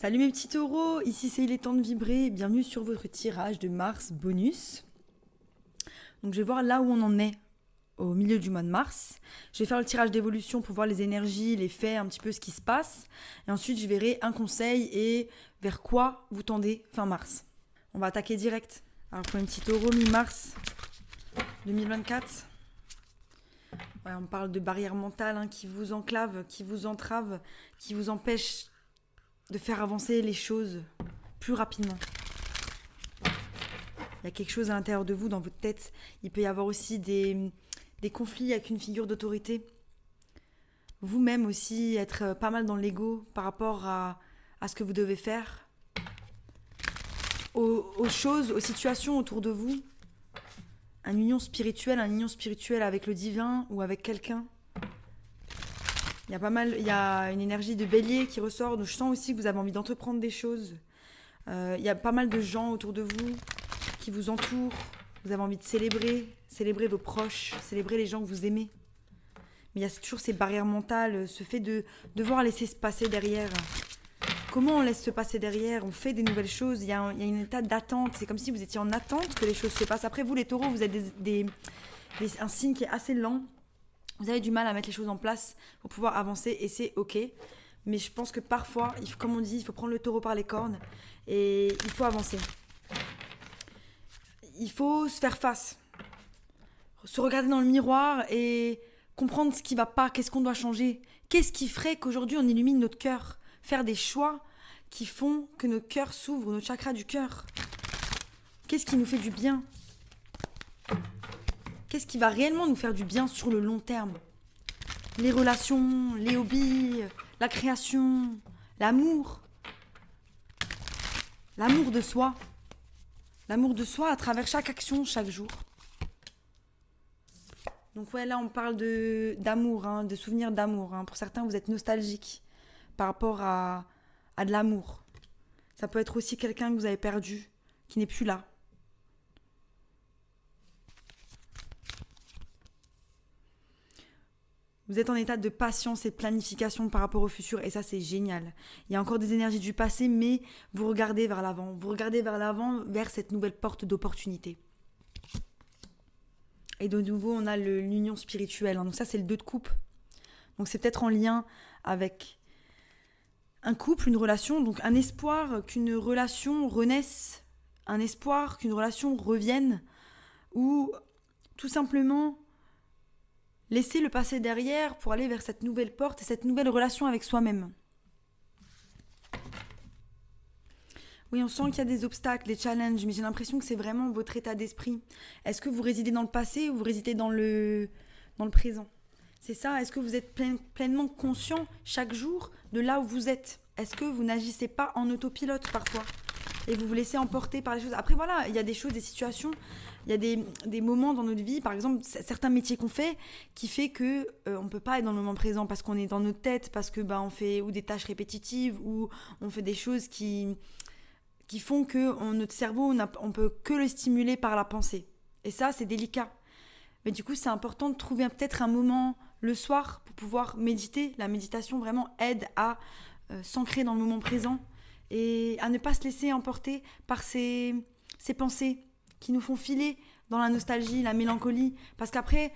Salut mes petits taureaux, ici c'est Il est temps de vibrer, bienvenue sur votre tirage de Mars bonus. Donc je vais voir là où on en est au milieu du mois de mars. Je vais faire le tirage d'évolution pour voir les énergies, les faits, un petit peu ce qui se passe. Et ensuite je verrai un conseil et vers quoi vous tendez fin mars. On va attaquer direct. Alors pour les petits taureaux mi-mars 2024. Ouais, on parle de barrières mentales qui vous enclavent, qui vous entravent, qui vous empêchent de faire avancer les choses plus rapidement. Il y a quelque chose à l'intérieur de vous, dans votre tête. Il peut y avoir aussi des conflits avec une figure d'autorité. Vous-même aussi, être pas mal dans l'ego par rapport à ce que vous devez faire. Aux choses, aux situations autour de vous. Une union spirituelle avec le divin ou avec quelqu'un. Il y a une énergie de bélier qui ressort, donc je sens aussi que vous avez envie d'entreprendre des choses. Il y a pas mal de gens autour de vous qui vous entourent. Vous avez envie de célébrer vos proches, célébrer les gens que vous aimez. Mais il y a toujours ces barrières mentales, ce fait de devoir laisser se passer derrière. Comment on laisse se passer derrière? On fait des nouvelles choses, il y a un état d'attente. C'est comme si vous étiez en attente que les choses se passent. Après vous les taureaux, vous êtes un signe qui est assez lent. Vous avez du mal à mettre les choses en place pour pouvoir avancer et c'est ok. Mais je pense que parfois, comme on dit, il faut prendre le taureau par les cornes et il faut avancer. Il faut se faire face, se regarder dans le miroir et comprendre ce qui ne va pas, qu'est-ce qu'on doit changer. Qu'est-ce qui ferait qu'aujourd'hui on illumine notre cœur? Faire des choix qui font que notre cœur s'ouvre, notre chakra du cœur. Qu'est-ce qui nous fait du bien? Qu'est-ce qui va réellement nous faire du bien sur le long terme? Les relations, les hobbies, la création, l'amour. L'amour de soi. L'amour de soi à travers chaque action, chaque jour. Donc ouais, là on parle d'amour, de souvenirs d'amour. Pour certains, vous êtes nostalgique par rapport à de l'amour. Ça peut être aussi quelqu'un que vous avez perdu, qui n'est plus là. Vous êtes en état de patience et de planification par rapport au futur et ça c'est génial. Il y a encore des énergies du passé mais vous regardez vers l'avant. Vous regardez vers l'avant, vers cette nouvelle porte d'opportunité. Et de nouveau on a l'union spirituelle. Donc ça c'est le 2 de coupe. Donc c'est peut-être en lien avec un couple, une relation. Donc un espoir qu'une relation renaisse. Un espoir qu'une relation revienne. Ou tout simplement laisser le passé derrière pour aller vers cette nouvelle porte et cette nouvelle relation avec soi-même. Oui, on sent qu'il y a des obstacles, des challenges, mais j'ai l'impression que c'est vraiment votre état d'esprit. Est-ce que vous résidez dans le passé ou vous résidez dans le présent? C'est ça, est-ce que vous êtes pleinement conscient chaque jour de là où vous êtes? Est-ce que vous n'agissez pas en autopilote parfois? Et vous vous laissez emporter par les choses. Après voilà, il y a des choses, des situations, il y a des moments dans notre vie, par exemple certains métiers qu'on fait, qui fait que on peut pas être dans le moment présent parce qu'on est dans notre tête, parce que on fait ou des tâches répétitives ou on fait des choses qui font que notre cerveau on peut que le stimuler par la pensée. Et ça c'est délicat. Mais du coup c'est important de trouver peut-être un moment le soir pour pouvoir méditer. La méditation vraiment aide à s'ancrer dans le moment présent et à ne pas se laisser emporter par ces pensées qui nous font filer dans la nostalgie, la mélancolie. Parce qu'après,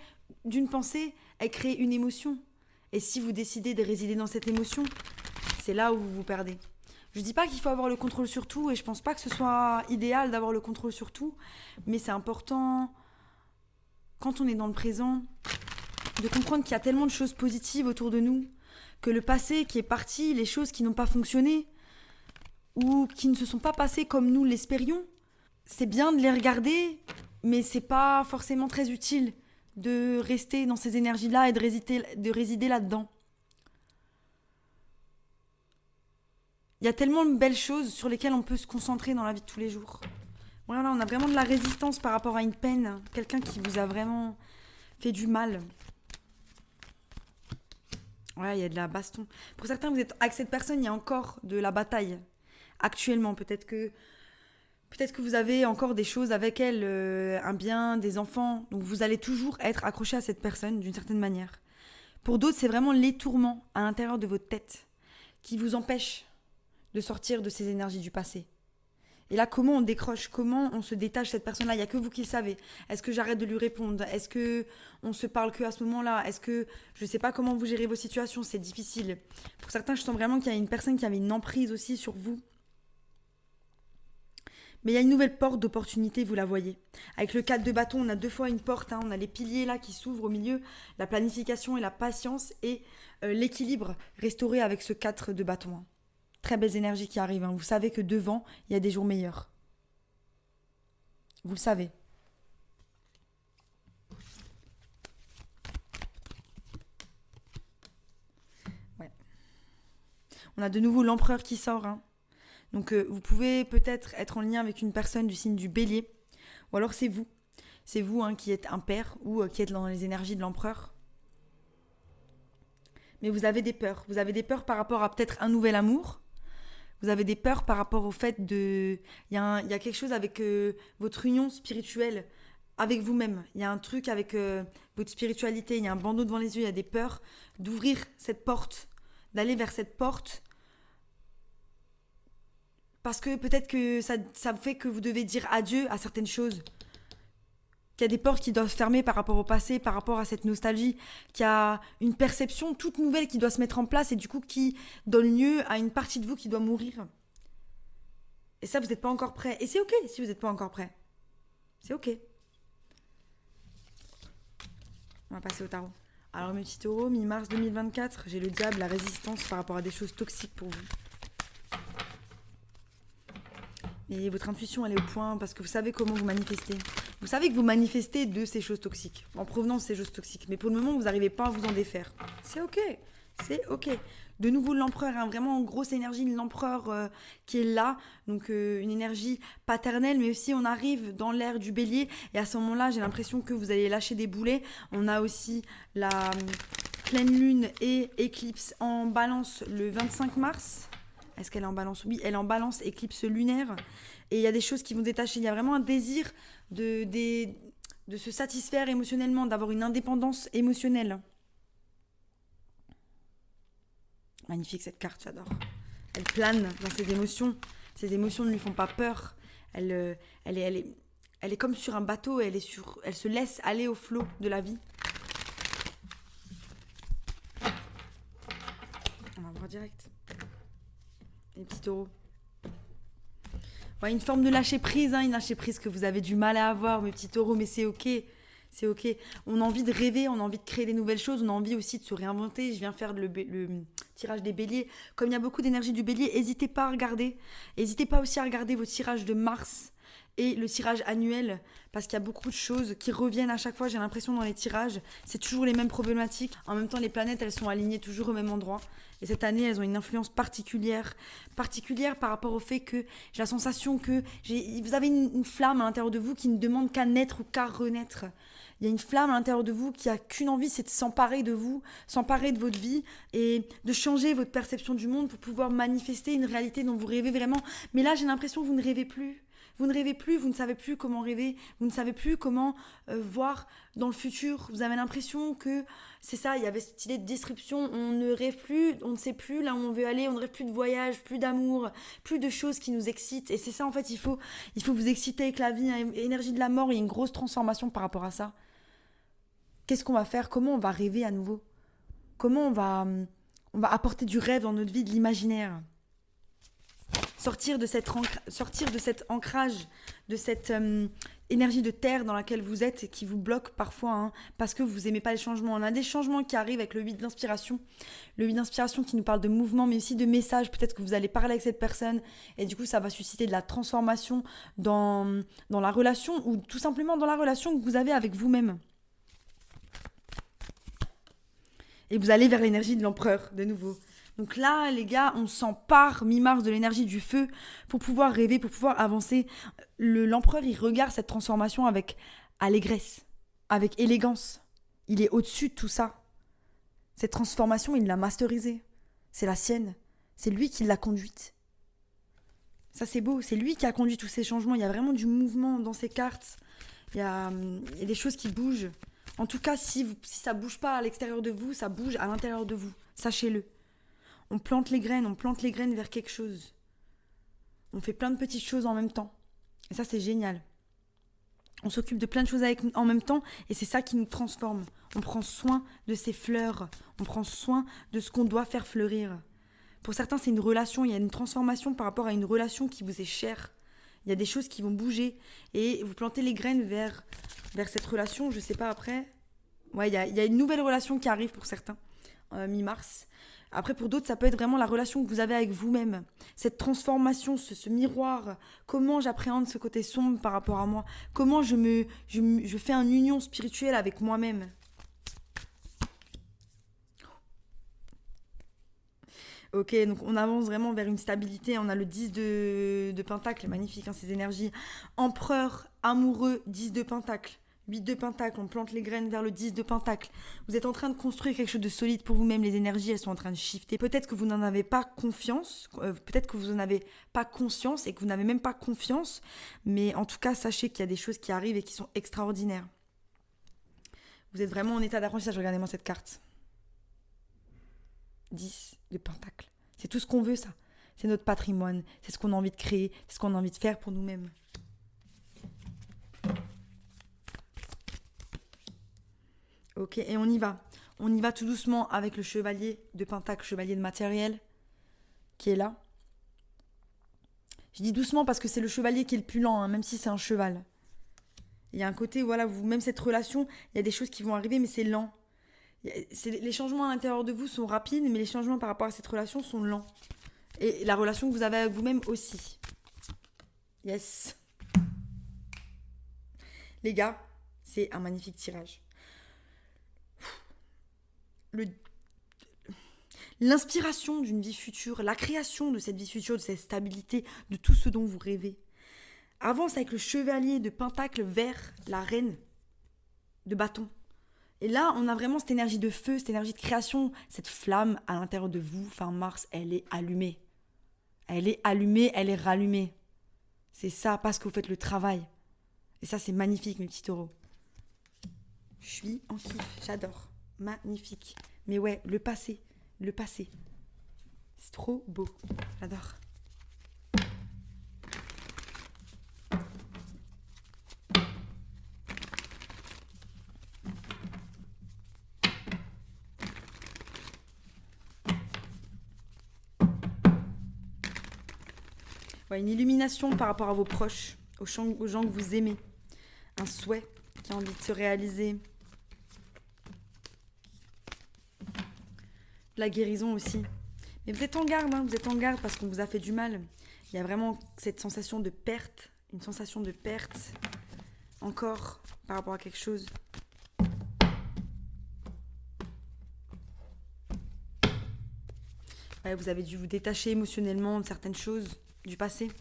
d'une pensée, elle crée une émotion. Et si vous décidez de résider dans cette émotion, c'est là où vous vous perdez. Je ne dis pas qu'il faut avoir le contrôle sur tout, et je ne pense pas que ce soit idéal d'avoir le contrôle sur tout, mais c'est important, quand on est dans le présent, de comprendre qu'il y a tellement de choses positives autour de nous, que le passé qui est parti, les choses qui n'ont pas fonctionné, ou qui ne se sont pas passées comme nous l'espérions, c'est bien de les regarder, mais c'est pas forcément très utile de rester dans ces énergies-là et de résider là-dedans. Il y a tellement de belles choses sur lesquelles on peut se concentrer dans la vie de tous les jours. Voilà, on a vraiment de la résistance par rapport à une peine, quelqu'un qui vous a vraiment fait du mal. Ouais, il y a de la baston. Pour certains, vous êtes avec cette personne, il y a encore de la bataille. Actuellement, peut-être que vous avez encore des choses avec elle, un bien, des enfants. Donc vous allez toujours être accroché à cette personne d'une certaine manière. Pour d'autres, c'est vraiment les tourments à l'intérieur de votre tête qui vous empêchent de sortir de ces énergies du passé. Et là, comment on décroche? Comment on se détache de cette personne-là? Il n'y a que vous qui le savez. Est-ce que j'arrête de lui répondre? Est-ce que on se parle que à ce moment-là? Est-ce que je ne sais pas comment vous gérez vos situations? C'est difficile. Pour certains, je sens vraiment qu'il y a une personne qui avait une emprise aussi sur vous. Mais il y a une nouvelle porte d'opportunité, vous la voyez. Avec le 4 de bâton, on a 2 fois une porte. On a les piliers là qui s'ouvrent au milieu, la planification et la patience et l'équilibre restauré avec ce 4 de bâton. Très belles énergies qui arrivent. Vous savez que devant, il y a des jours meilleurs. Vous le savez. Ouais. On a de nouveau l'empereur qui sort. Donc vous pouvez peut-être être en lien avec une personne du signe du bélier. Ou alors c'est vous. C'est vous qui êtes impair ou qui êtes dans les énergies de l'empereur. Mais vous avez des peurs. Vous avez des peurs par rapport à peut-être un nouvel amour. Vous avez des peurs par rapport au fait de... Il y a quelque chose avec votre union spirituelle avec vous-même. Il y a un truc avec votre spiritualité. Il y a un bandeau devant les yeux. Il y a des peurs d'ouvrir cette porte, d'aller vers cette porte. Parce que peut-être que ça fait que vous devez dire adieu à certaines choses. Qu'il y a des portes qui doivent se fermer par rapport au passé, par rapport à cette nostalgie. Qu'il y a une perception toute nouvelle qui doit se mettre en place et du coup qui donne lieu à une partie de vous qui doit mourir. Et ça, vous n'êtes pas encore prêt. Et c'est ok si vous n'êtes pas encore prêt. C'est ok. On va passer au tarot. Alors mes petits taureaux, mi-mars 2024, j'ai le diable, la résistance par rapport à des choses toxiques pour vous. Et votre intuition, elle est au point parce que vous savez comment vous manifestez. Vous savez que vous manifestez de ces choses toxiques, en provenance de ces choses toxiques. Mais pour le moment, vous n'arrivez pas à vous en défaire. C'est ok. C'est ok. De nouveau, l'empereur, vraiment en grosse énergie, l'empereur qui est là. Donc une énergie paternelle, mais aussi on arrive dans l'ère du bélier. Et à ce moment-là, j'ai l'impression que vous allez lâcher des boulets. On a aussi la pleine lune et éclipse en balance le 25 mars. Est-ce qu'elle est en balance? Oui, elle est en balance, éclipse lunaire. Et il y a des choses qui vont détacher. Il y a vraiment un désir de se satisfaire émotionnellement, d'avoir une indépendance émotionnelle. Magnifique cette carte, j'adore. Elle plane dans ses émotions. Ses émotions ne lui font pas peur. Elle est comme sur un bateau. Elle se laisse aller au flot de la vie. On va voir direct. Les petits taureaux. Ouais, une forme de lâcher prise, une lâcher prise que vous avez du mal à avoir, mes petits taureaux, mais c'est ok. C'est ok. On a envie de rêver, on a envie de créer des nouvelles choses, on a envie aussi de se réinventer. Je viens faire le tirage des béliers. Comme il y a beaucoup d'énergie du bélier, n'hésitez pas à regarder. N'hésitez pas aussi à regarder vos tirages de mars et le tirage annuel, parce qu'il y a beaucoup de choses qui reviennent à chaque fois, j'ai l'impression, dans les tirages. C'est toujours les mêmes problématiques. En même temps, les planètes, elles sont alignées toujours au même endroit. Et cette année, elles ont une influence particulière par rapport au fait que j'ai la sensation que vous avez une flamme à l'intérieur de vous qui ne demande qu'à naître ou qu'à renaître. Il y a une flamme à l'intérieur de vous qui a qu'une envie, c'est de s'emparer de vous, s'emparer de votre vie et de changer votre perception du monde pour pouvoir manifester une réalité dont vous rêvez vraiment. Mais là, j'ai l'impression que vous ne rêvez plus. Vous ne rêvez plus, vous ne savez plus comment rêver, vous ne savez plus comment voir dans le futur. Vous avez l'impression que c'est ça, il y avait cette idée de disruption, on ne rêve plus, on ne sait plus là où on veut aller, on ne rêve plus de voyage, plus d'amour, plus de choses qui nous excitent. Et c'est ça en fait, il faut vous exciter avec la vie, énergie de la mort, il y a une grosse transformation par rapport à ça. Qu'est-ce qu'on va faire? Comment on va rêver à nouveau? Comment on va apporter du rêve dans notre vie, de l'imaginaire? Sortir de cet ancrage, de cette énergie de terre dans laquelle vous êtes et qui vous bloque parfois parce que vous n'aimez pas les changements. On a des changements qui arrivent avec le 8 d'inspiration. Le 8 d'inspiration qui nous parle de mouvement, mais aussi de messages. Peut-être que vous allez parler avec cette personne et du coup, ça va susciter de la transformation dans la relation ou tout simplement dans la relation que vous avez avec vous-même. Et vous allez vers l'énergie de l'empereur, de nouveau. Donc là, les gars, on s'empare mi-mars de l'énergie du feu pour pouvoir rêver, pour pouvoir avancer. L'empereur, il regarde cette transformation avec allégresse, avec élégance. Il est au-dessus de tout ça. Cette transformation, il l'a masterisée. C'est la sienne. C'est lui qui l'a conduite. Ça, c'est beau. C'est lui qui a conduit tous ces changements. Il y a vraiment du mouvement dans ces cartes. Il y a des choses qui bougent. En tout cas, si ça ne bouge pas à l'extérieur de vous, ça bouge à l'intérieur de vous. Sachez-le. On plante les graines vers quelque chose. On fait plein de petites choses en même temps. Et ça, c'est génial. On s'occupe de plein de choses en même temps et c'est ça qui nous transforme. On prend soin de ces fleurs. On prend soin de ce qu'on doit faire fleurir. Pour certains, c'est une relation. Il y a une transformation par rapport à une relation qui vous est chère. Il y a des choses qui vont bouger et vous plantez les graines vers cette relation. Je ne sais pas après. Ouais, il y a une nouvelle relation qui arrive pour certains, mi-mars. Après, pour d'autres, ça peut être vraiment la relation que vous avez avec vous-même. Cette transformation, ce miroir. Comment j'appréhende ce côté sombre par rapport à moi. Comment je fais une union spirituelle avec moi-même. Ok, donc on avance vraiment vers une stabilité. On a le 10 de Pentacle, magnifique, hein, ces énergies. Empereur, amoureux, 10 de Pentacle. 8 de Pentacle, on plante les graines vers le 10 de Pentacle. Vous êtes en train de construire quelque chose de solide pour vous-même. Les énergies, elles sont en train de shifter. Peut-être que vous n'en avez pas confiance, peut-être que vous n'en avez pas conscience et que vous n'avez même pas confiance. Mais en tout cas, sachez qu'il y a des choses qui arrivent et qui sont extraordinaires. Vous êtes vraiment en état d'apprentissage. Regardez-moi cette carte. 10 de Pentacle. C'est tout ce qu'on veut, ça. C'est notre patrimoine. C'est ce qu'on a envie de créer. C'est ce qu'on a envie de faire pour nous-mêmes. Ok, et on y va. On y va tout doucement avec le chevalier de Pentacle, chevalier de matériel, qui est là. Je dis doucement parce que c'est le chevalier qui est le plus lent, hein, même si c'est un cheval. Il y a un côté, voilà, même cette relation, il y a des choses qui vont arriver, mais c'est lent. Les changements à l'intérieur de vous sont rapides, mais les changements par rapport à cette relation sont lents. Et la relation que vous avez avec vous-même aussi. Yes. Les gars, c'est un magnifique tirage. L'inspiration d'une vie future, la création de cette vie future, de cette stabilité, de tout ce dont vous rêvez, avance avec le chevalier de Pentacle vers la reine de bâton. Et là, on a vraiment cette énergie de feu, cette énergie de création, cette flamme à l'intérieur de vous. Fin mars, elle est allumée. Elle est allumée, elle est rallumée. C'est ça, parce que vous faites le travail. Et ça, c'est magnifique, mes petits taureaux. Je suis en kiff, j'adore. Magnifique. Mais ouais, le passé. C'est trop beau. J'adore. Ouais, une illumination par rapport à vos proches, aux gens que vous aimez. Un souhait qui a envie de se réaliser. La guérison aussi. Mais vous êtes en garde, hein, vous êtes en garde parce qu'on vous a fait du mal. Il y a vraiment cette sensation de perte, une sensation de perte encore par rapport à quelque chose. Ouais, vous avez dû vous détacher émotionnellement de certaines choses du passé.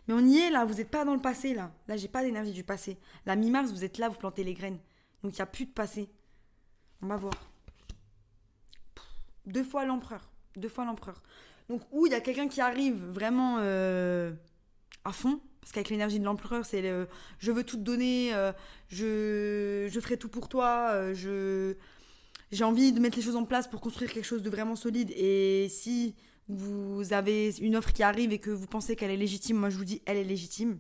Mais on y est là, vous n'êtes pas dans le passé là. Là, j'ai pas d'énergie du passé. La mi-mars, vous êtes là, vous plantez les graines. Donc il n'y a plus de passé. On va voir. 2 fois l'empereur. Donc, où il y a quelqu'un qui arrive vraiment à fond, parce qu'avec l'énergie de l'empereur, c'est je veux tout te donner, je ferai tout pour toi, j'ai envie de mettre les choses en place pour construire quelque chose de vraiment solide. Et si vous avez une offre qui arrive et que vous pensez qu'elle est légitime, moi je vous dis, elle est légitime.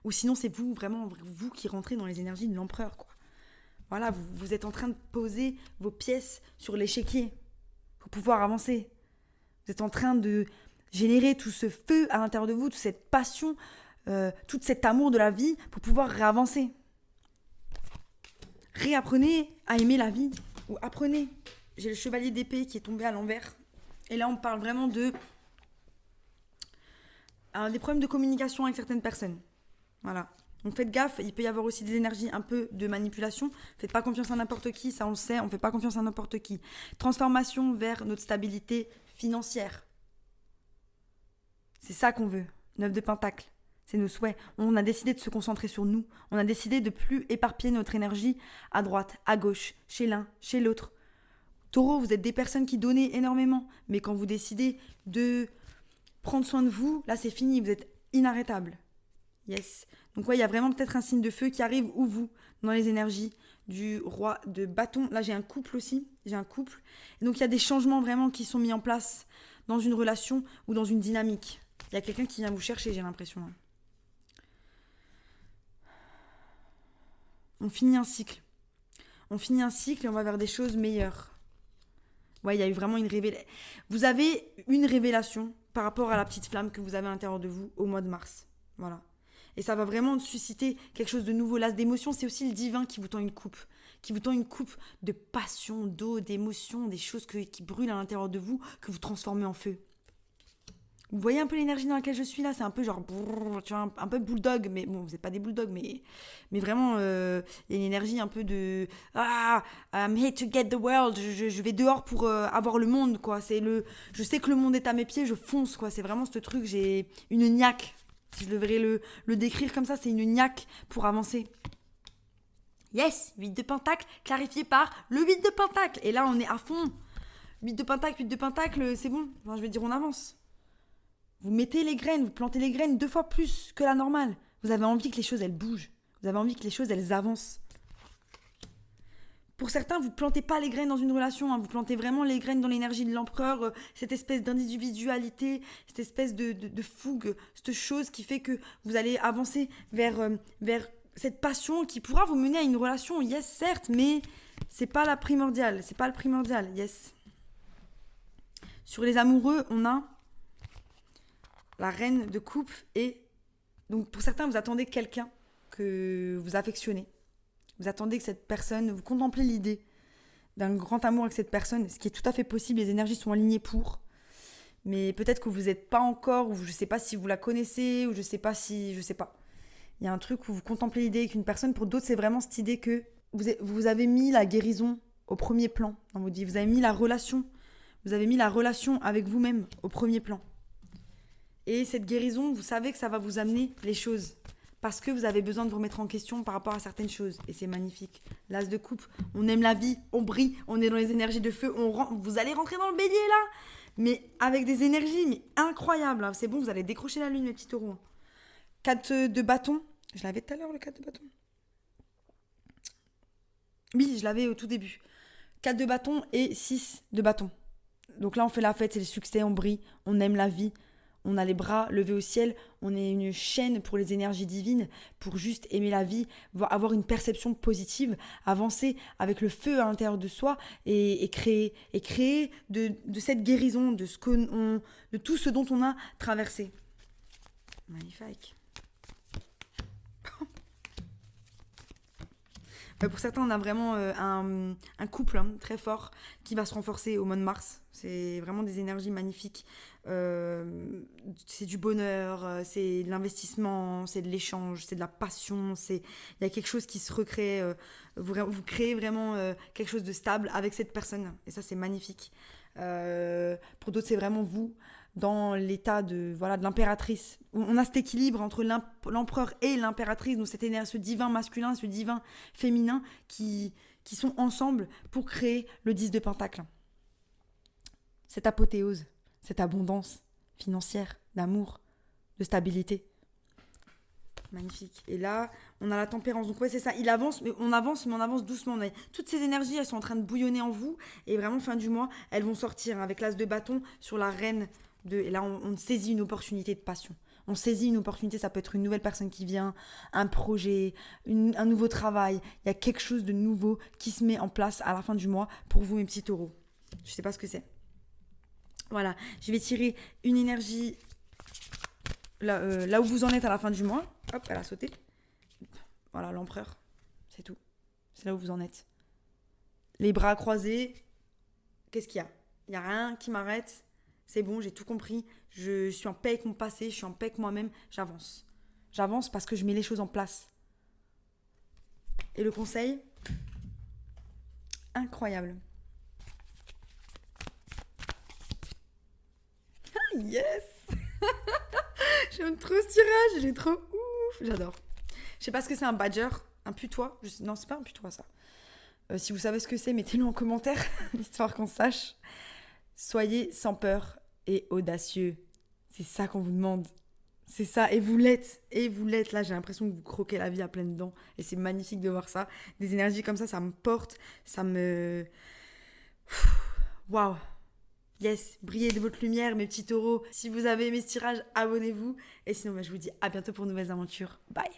Ou sinon, c'est vous, vraiment, vous qui rentrez dans les énergies de l'empereur, quoi. Voilà, vous êtes en train de poser vos pièces sur l'échiquier pour pouvoir avancer. Vous êtes en train de générer tout ce feu à l'intérieur de vous, toute cette passion, tout cet amour de la vie pour pouvoir réavancer. Réapprenez à aimer la vie, ou apprenez. J'ai le chevalier d'épée qui est tombé à l'envers. Et là, on parle vraiment des problèmes de communication avec certaines personnes. Voilà. Donc faites gaffe, il peut y avoir aussi des énergies un peu de manipulation. Faites pas confiance à n'importe qui, ça on le sait, on fait pas confiance à n'importe qui. Transformation vers notre stabilité financière. C'est ça qu'on veut. 9 de Pentacle. C'est nos souhaits. On a décidé de se concentrer sur nous. On a décidé de plus éparpiller notre énergie à droite, à gauche, chez l'un, chez l'autre. Taureau, vous êtes des personnes qui donnent énormément. Mais quand vous décidez de prendre soin de vous, là c'est fini, vous êtes inarrêtable. Yes. Donc ouais, il y a vraiment peut-être un signe de feu qui arrive, ou vous, dans les énergies du roi de bâton. Là, j'ai un couple aussi. Et donc, il y a des changements vraiment qui sont mis en place dans une relation ou dans une dynamique. Il y a quelqu'un qui vient vous chercher, j'ai l'impression. Hein. On finit un cycle. On finit un cycle et on va vers des choses meilleures. Ouais, il y a eu vraiment une révélation. Vous avez une révélation par rapport à la petite flamme que vous avez à l'intérieur de vous au mois de mars. Voilà. Et ça va vraiment susciter quelque chose de nouveau. L'as d'émotion, c'est aussi le divin qui vous tend une coupe. Qui vous tend une coupe de passion, d'eau, d'émotion, des choses qui brûlent à l'intérieur de vous, que vous transformez en feu. Vous voyez un peu l'énergie dans laquelle je suis là, c'est un peu genre, tu vois, un peu bulldog, mais bon, vous n'êtes pas des bulldogs, mais vraiment, il y a une énergie un peu de, I'm here to get the world, je vais dehors pour avoir le monde, quoi. Je sais que le monde est à mes pieds, je fonce, quoi. C'est vraiment ce truc, j'ai une niaque, si je devrais le décrire comme ça, c'est une niaque pour avancer. Yes, 8 de pentacle, clarifié par le 8 de pentacle. Et là, on est à fond. 8 de pentacle, c'est bon. Enfin, je vais dire, on avance. Vous mettez les graines, vous plantez les graines 2 fois plus que la normale. Vous avez envie que les choses, elles bougent. Vous avez envie que les choses, elles avancent. Pour certains, vous ne plantez pas les graines dans une relation. Hein. Vous plantez vraiment les graines dans l'énergie de l'empereur, cette espèce d'individualité, cette espèce de fougue, cette chose qui fait que vous allez avancer vers cette passion qui pourra vous mener à une relation, yes, certes, mais c'est pas la primordiale. C'est pas le primordial, yes. Sur les amoureux, on a la reine de coupe et donc pour certains vous attendez quelqu'un que vous affectionnez, vous attendez que cette personne, vous contemplez l'idée d'un grand amour avec cette personne, ce qui est tout à fait possible, les énergies sont alignées pour, mais peut-être que vous n'êtes pas encore, ou je ne sais pas si vous la connaissez, ou je sais pas, il y a un truc où vous contemplez l'idée avec une personne. Pour d'autres c'est vraiment cette idée que vous avez mis la guérison au premier plan dans votre vie, vous avez mis la relation avec vous-même au premier plan. Et cette guérison, vous savez que ça va vous amener les choses. Parce que vous avez besoin de vous remettre en question par rapport à certaines choses. Et c'est magnifique. L'as de coupe, on aime la vie, on brille, on est dans les énergies de feu. Vous allez rentrer dans le bélier là. Mais avec des énergies mais incroyables. C'est bon, vous allez décrocher la lune, mes petits taureaux. 4 de bâton. Je l'avais tout à l'heure, le 4 de bâton. Oui, je l'avais au tout début. 4 de bâton et 6 de bâton. Donc là, on fait la fête, c'est le succès, on brille, on aime la vie. On a les bras levés au ciel, on est une chaîne pour les énergies divines, pour juste aimer la vie, avoir une perception positive, avancer avec le feu à l'intérieur de soi et créer de cette guérison, de tout ce dont on a traversé. Magnifique. Pour certains, on a vraiment un couple très fort qui va se renforcer au mois de mars. C'est vraiment des énergies magnifiques. C'est du bonheur, c'est de l'investissement, c'est de l'échange, c'est de la passion. Il y a quelque chose qui se recrée. Vous créez vraiment quelque chose de stable avec cette personne. Et ça, c'est magnifique. Pour d'autres, c'est vraiment vous dans l'état de l'impératrice. On a cet équilibre entre l'empereur et l'impératrice, donc cette énergie, ce divin masculin, ce divin féminin qui sont ensemble pour créer le 10 de pentacle. Cette apothéose, cette abondance financière, d'amour, de stabilité. Magnifique. Et là, on a la tempérance. Donc ouais, c'est ça. On avance doucement. Toutes ces énergies, elles sont en train de bouillonner en vous. Et vraiment, fin du mois, elles vont sortir avec l'as de bâton sur la reine de... Et là, on saisit une opportunité de passion. On saisit une opportunité, ça peut être une nouvelle personne qui vient, un projet, un nouveau travail. Il y a quelque chose de nouveau qui se met en place à la fin du mois pour vous, mes petits taureaux. Je sais pas ce que c'est. Voilà, je vais tirer une énergie là où vous en êtes à la fin du mois. Hop, elle a sauté. Voilà, l'empereur. C'est tout. C'est là où vous en êtes. Les bras croisés. Qu'est-ce qu'il y a ? Il n'y a rien qui m'arrête. C'est bon, j'ai tout compris. Je suis en paix avec mon passé. Je suis en paix avec moi-même. J'avance. J'avance parce que je mets les choses en place. Et le conseil ? Incroyable. Yes. J'aime trop ce tirage, il est trop ouf. J'adore. Je sais pas ce que c'est un badger, un putois. Non, c'est pas un putois ça. Si vous savez ce que c'est, mettez-le en commentaire, histoire qu'on sache. Soyez sans peur et audacieux. C'est ça qu'on vous demande. C'est ça, et vous l'êtes. Et vous l'êtes. Là, j'ai l'impression que vous croquez la vie à pleines dents. Et c'est magnifique de voir ça. Des énergies comme ça me porte. Ça me... Waouh. Yes, brillez de votre lumière, mes petits taureaux. Si vous avez aimé ce tirage, abonnez-vous. Et sinon, je vous dis à bientôt pour de nouvelles aventures. Bye.